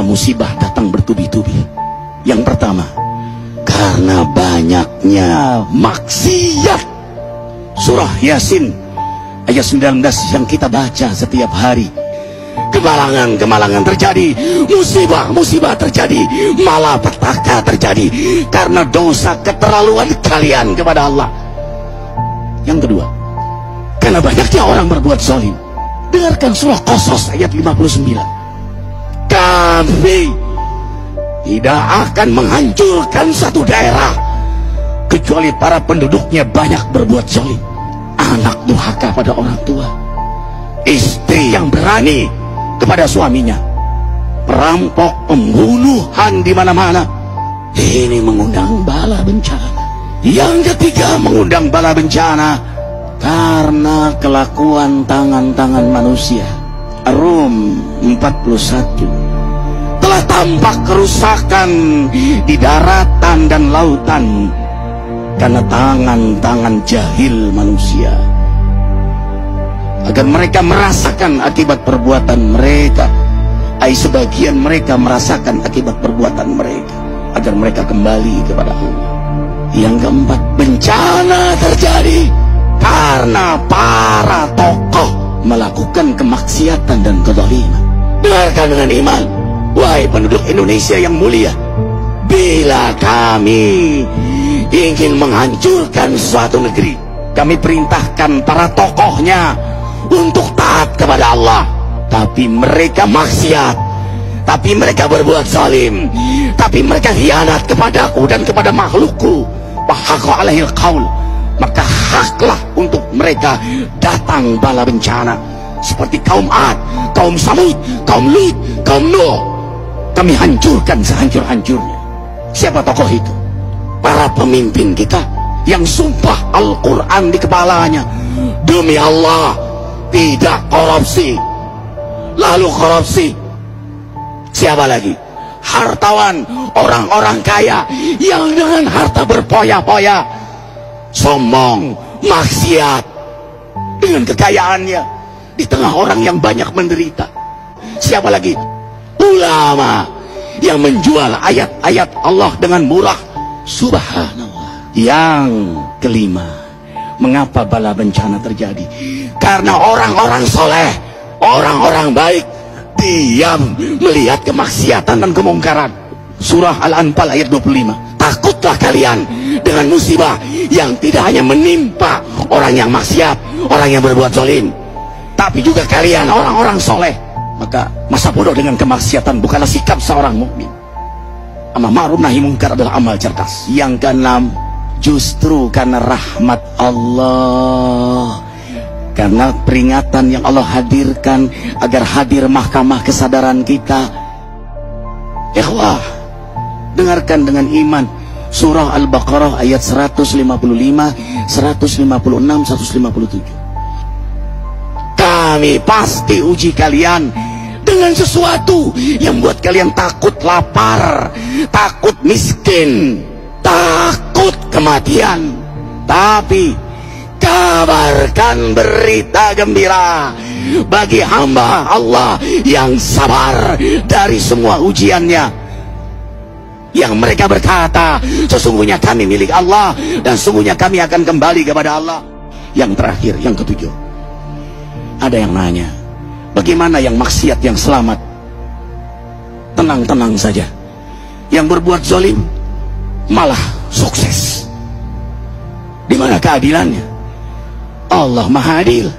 musibah datang bertubi-tubi? Yang pertama, karena banyaknya maksiat. Surah Yasin ayat 19 yang kita baca setiap hari. Kemalangan terjadi, musibah terjadi, malapetaka terjadi karena dosa keterlaluan kalian kepada Allah. Yang kedua, karena banyaknya orang berbuat zalim. Dengarkan surah Qasas ayat 59. Kami tidak akan menghancurkan satu daerah kecuali para penduduknya banyak berbuat zalim. Anak durhaka pada orang tua, istri yang berani kepada suaminya, perampok, pembunuhan di mana-mana. Ini mengundang bala bencana. Yang ketiga, mengundang bala bencana karena kelakuan tangan-tangan manusia. Rum 41. Telah tampak kerusakan di daratan dan lautan karena tangan-tangan jahil manusia, agar mereka merasakan akibat perbuatan mereka. Sebagian mereka merasakan akibat perbuatan mereka, agar mereka kembali kepada Allah. Yang keempat, bencana terjadi karena para tokoh melakukan kemaksiatan dan kezaliman. Dengarkan dengan iman, wahai penduduk Indonesia yang mulia. Bila kami ingin menghancurkan suatu negeri, kami perintahkan para tokohnya untuk taat kepada Allah, tapi mereka maksiat, tapi mereka berbuat zalim, tapi mereka khianat kepadaku dan kepada makhlukku. Bahaqqa alaihil qaul, maka haklah untuk mereka datang bala bencana seperti kaum Ad, kaum Samud, kaum Lut, kaum Nuh. Kami hancurkan sehancur-hancurnya. Siapa tokoh itu? Para pemimpin kita yang sumpah Al-Quran di kepalanya, demi Allah tidak korupsi. Lalu korupsi. Siapa lagi? Hartawan, orang-orang kaya yang dengan harta berpoya-poya, sombong, maksiat dengan kekayaannya di tengah orang yang banyak menderita. Siapa lagi? Ulama yang menjual ayat-ayat Allah dengan murah. Subhanallah. Yang kelima, mengapa bala bencana terjadi? Karena orang-orang soleh, orang-orang baik diam melihat kemaksiatan dan kemungkaran. Surah Al-Anfal ayat 25. Takutlah kalian dengan musibah yang tidak hanya menimpa orang yang maksiat, orang yang berbuat zalim, tapi juga kalian orang-orang soleh. Maka masa bodoh dengan kemaksiatan bukanlah sikap seorang mukmin. Amar ma'ruf nahi munkar adalah amal cerdas. Yang keenam, justru karena rahmat Allah, karena peringatan yang Allah hadirkan agar hadir mahkamah kesadaran kita. Ikhwah, dengarkan dengan iman surah Al-Baqarah ayat 155, 156, 157. Kami pasti uji kalian dengan sesuatu yang buat kalian takut lapar, takut miskin, takut kematian. Tapi kabarkan berita gembira bagi hamba Allah yang sabar dari semua ujiannya, yang mereka berkata, sesungguhnya kami milik Allah dan sesungguhnya kami akan kembali kepada Allah. Yang terakhir, yang ketujuh, ada yang nanya, bagaimana yang maksiat yang selamat? Tenang-tenang saja. Yang berbuat zalim malah sukses. Di mana keadilannya? Allah Maha Adil.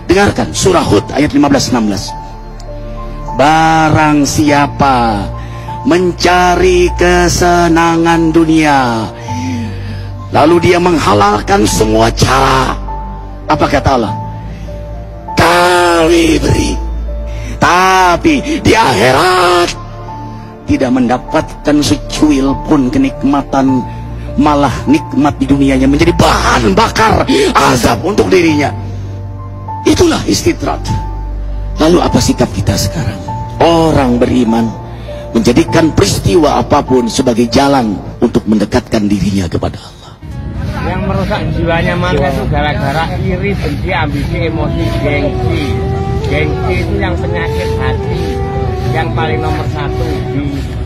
Dengarkan surah Hud ayat 15-16. Barang siapa mencari kesenangan dunia, lalu dia menghalalkan semua cara, apa kata Allah? Kami beri, tapi di akhirat tidak mendapatkan secuil pun kenikmatan, malah nikmat di dunianya menjadi bahan bakar azab untuk dirinya. Itulah istidrat. Lalu apa sikap kita sekarang? Orang beriman menjadikan peristiwa apapun sebagai jalan untuk mendekatkan dirinya kepada Allah. Yang merusak jiwanya manusia itu gara-gara iri, benci, ambisi, emosi, gengsi. Gengsi itu yang penyakit hati. yang paling nomor satu di